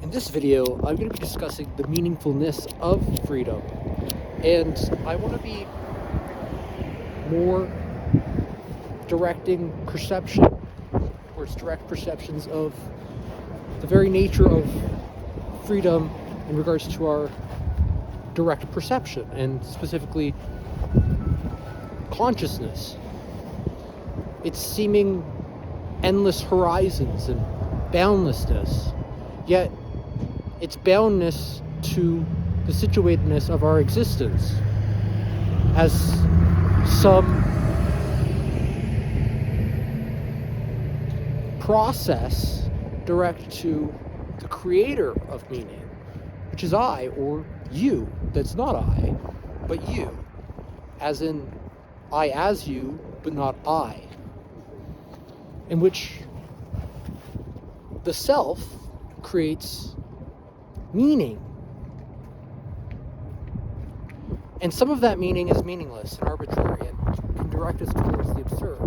In this video, I'm going to be discussing the meaningfulness of freedom, and I want to be more directing perception, or it's direct perceptions of the very nature of freedom in regards to our direct perception, and specifically consciousness. Its seeming endless horizons and boundlessness, yet its boundness to the situatedness of our existence as some process direct to the creator of meaning, which is I, or you. That's not I, but you, as in I as you, but not I, in which the self creates meaning. And some of that meaning is meaningless and arbitrary and can direct us towards the absurd.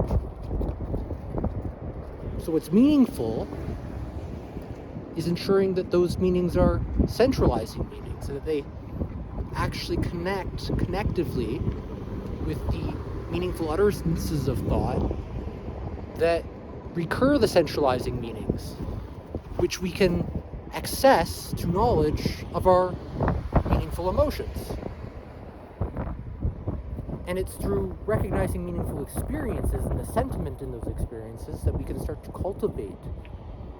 So what's meaningful is ensuring that those meanings are centralizing meanings, and that they actually connect connectively with the meaningful utterances of thought that recur the centralizing meanings, which we can access to knowledge of our meaningful emotions. And it's through recognizing meaningful experiences and the sentiment in those experiences that we can start to cultivate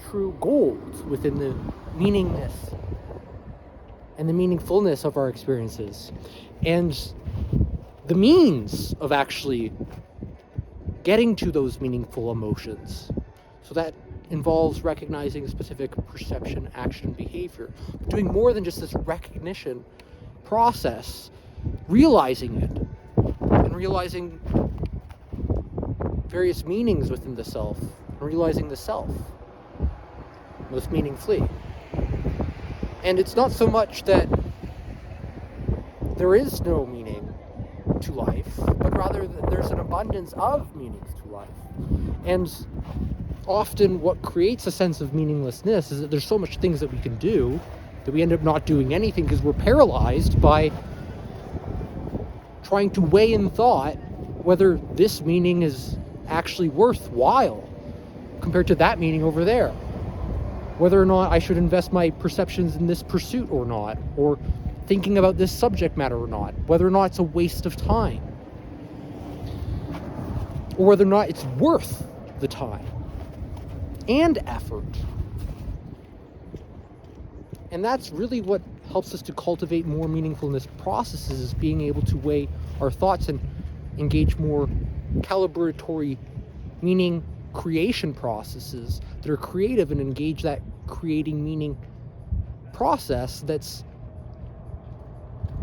true goals within the meaningness and the meaningfulness of our experiences. And the means of actually getting to those meaningful emotions. So that involves recognizing specific perception, action, behavior, doing more than just this recognition process, realizing it, and realizing various meanings within the self, and realizing the self most meaningfully. And it's not so much that there is no meaning to life, but rather that there's an abundance of meanings to life. And often what creates a sense of meaninglessness is that there's so much things that we can do that we end up not doing anything because we're paralyzed by trying to weigh in thought whether this meaning is actually worthwhile compared to that meaning over there, whether or not I should invest my perceptions in this pursuit or not, or thinking about this subject matter or not, whether or not it's a waste of time, or whether or not it's worth the time and effort. And that's really what helps us to cultivate more meaningfulness processes, is being able to weigh our thoughts and engage more calibratory meaning creation processes that are creative and engage that creating meaning process that's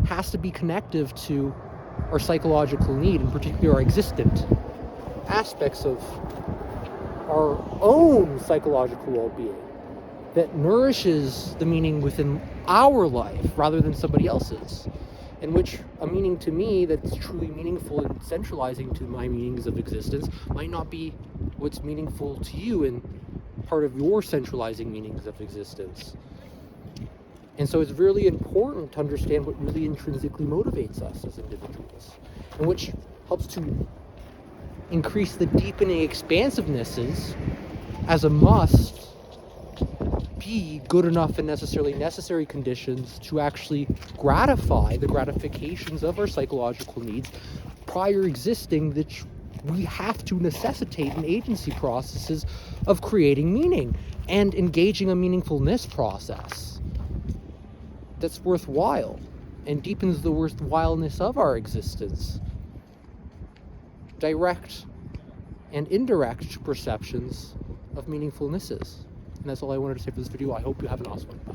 has to be connective to our psychological need, in particular our existent aspects of our own psychological well-being, that nourishes the meaning within our life rather than somebody else's, in which a meaning to me that's truly meaningful and centralizing to my meanings of existence might not be what's meaningful to you and part of your centralizing meanings of existence. And so it's really important to understand what really intrinsically motivates us as individuals, and which helps to increase the deepening expansivenesses as a must be good enough and necessarily necessary conditions to actually gratify the gratifications of our psychological needs prior existing, that we have to necessitate an agency processes of creating meaning and engaging a meaningfulness process that's worthwhile and deepens the worthwhileness of our existence. Direct and indirect perceptions of meaningfulnesses. And that's all I wanted to say for this video. I hope you have an awesome one.